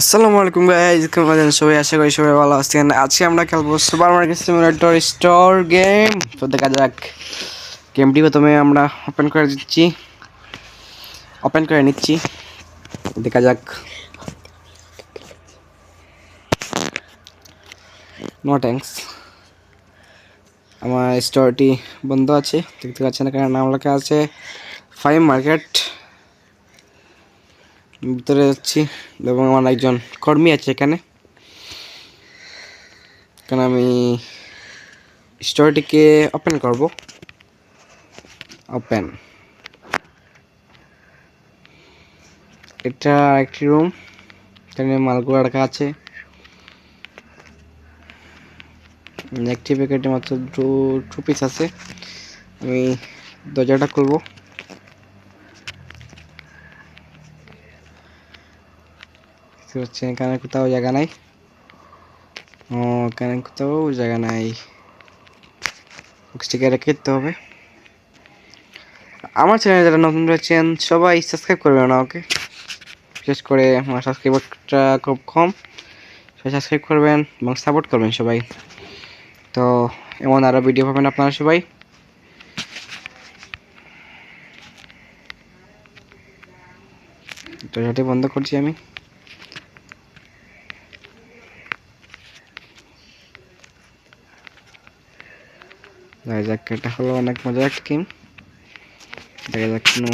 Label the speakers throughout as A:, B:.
A: আসসালামু আলাইকুম গাইস, কেমন আছেন সবাই? আশা করি সবাই ভালো আছেন। আজকে আমরা খেলবো super market simulator store game. তো দেখা যাক, গেমটি প্রথমে আমরা ওপেন করে নিচ্ছি। দেখা যাক। নো থ্যাঙ্কস, আমার স্টোরটি বন্ধ আছে, দেখতে পাচ্ছেন এখানে নাম লেখা আছে ফাইভ মার্কেট। ভিতরে যাচ্ছি এবং আমার একজন কর্মী আছে এখানে। আমি স্টোরটিকে ওপেন করব। ওপেন, এটা একটি রুম, এখানে মালগুলো রাখা আছে। একটি প্যাকেটে মাত্র টু পিস আছে। আমি দরজাটা খুলবো। দেখতে পাচ্ছেন এখানে কোথাও জায়গা নাই। এখানে কোথাও জায়গা নাই, স্টিকার রেখে দিতে হবে। আমার চ্যানেলে যারা নতুন রয়েছেন সবাই সাবস্ক্রাইব করবেন আমাকে, বিশেষ করে আমার সাবস্ক্রাইবারটা খুব কম। সবাই সাবস্ক্রাইব করবেন এবং সাপোর্ট করবেন সবাই। তো এমন আরও ভিডিও পাবেন আপনারা সবাই। দরজাটি বন্ধ করছি আমি। দেখা যাক, এটা হলো অনেক মজার একটা গেম। দেখা যাক কোনো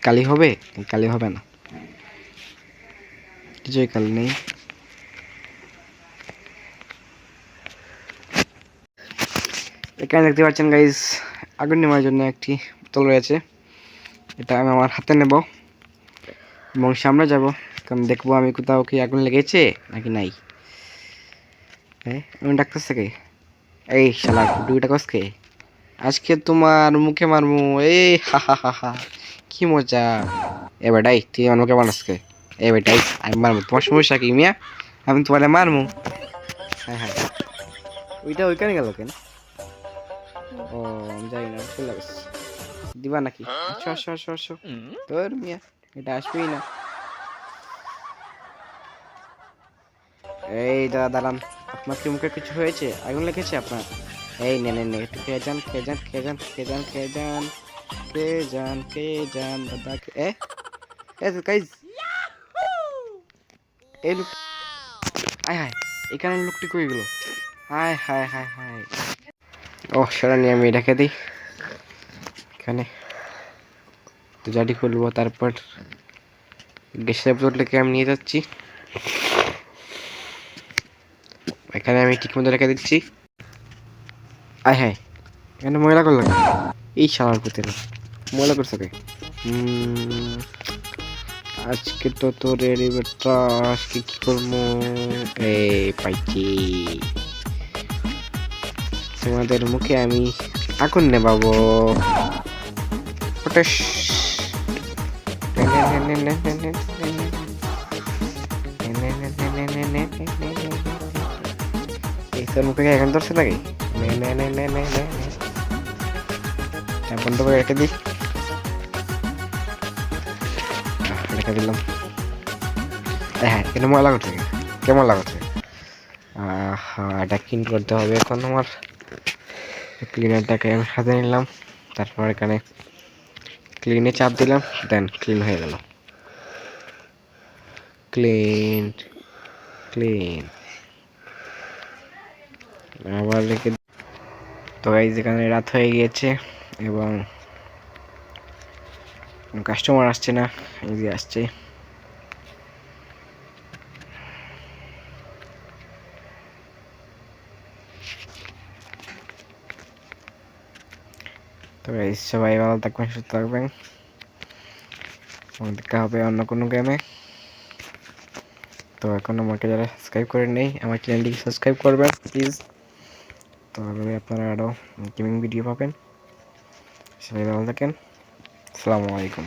A: কালি হবে, কালি হবে না, কিছুই কালি নেই। এখানে দেখতে পাচ্ছেন গাইস, আগুন নেওয়ার জন্য একটি বোতল রয়েছে। এটা আমি আমার হাতে নেব এবং সামনে যাব, কারণ দেখবো আমি কোথাও কি আগুন লেগেছে নাকি নাই। হ্যাঁ, আমি ডাক্তার থেকে এই শালা দুইটা কসকে আজকে তোমার মুখে মারমু। এই হা হা হা হা, কি মজা। এ বেটাই, তুই আমার মুখে মারসকে? এ বেটাই, আমি মারমু, তোমার সমস্যা কি মিয়া? আমি তোমার মারমু। হ্যাঁ হ্যাঁ, ওইটা ওইখানে গেল কেন? ও, আমি জানি না, চলে গেছে। দিবা নাকি? আসো আসো আসো আসো। তোর মিয়া, এটা আসবেই না। এই দাদা দাঁড়ান, আপনার কি মুখে কিছু হয়েছে? আগুন লেগেছে আপনার? এই নে নে নে, একটু খেয়ে যান খেয়ে যান খেয়ে যান খেয়ে যান খেয়ে যান খেয়ে যান খেয়ে যান দাদা। এ গাইজ, এই লোক, আয় হায়, এখানে লোকটি কই গেল? হায় হায় হায় হায়। ও সেটা নিয়ে আমি রেখে দিই এখানে। তো জাটি খুলবো, তারপর গ্যাসের বোতলটাকে আমি নিয়ে যাচ্ছি এখানে, আমি ঠিক মতো রেখে দিচ্ছি। আয় হায়, এখানে ময়লা করলো কেন? এই শালার পুতের ময়লা করছে কে? আজকে তো তোর বেটা, আজকে কি করবো? এই পাইছি, তোমাদের মুখে আমি আগুন নেবাবো। পটাশ। এই তোর মুখে এখন ধরছে নাকি? বন্ধ করে রেখে দিই, রেখে দিলাম। হ্যাঁ, এটা ময়লা করছে, কেমন লাগাচ্ছে? এটা ক্লিন করতে হবে এখন আমার। ক্লিনারটাকে আমি হাতে নিলাম, তারপর এখানে ক্লিনে চাপ দিলাম, দেন ক্লিন হয়ে গেল। ক্লিন ক্লিন আবার রেখে। তো গাইস, এখানে রাত হয়ে গিয়েছে এবং কাস্টমার আসছে না, এই যে আসছে। তো গাইস, সবাই ভালো থাকবেন, সুস্থ থাকবেন, দেখা হবে অন্য কোনো গেমে। তো এখন আমাকে যারা সাবস্ক্রাইব করে নেই, আমার চ্যানেলটিকে সাবস্ক্রাইব করবেন প্লিজ। তাহলে আপনারা আরও গেমিং ভিডিও পাবেন। সবাই ভালো থাকেন, আসসালামু আলাইকুম।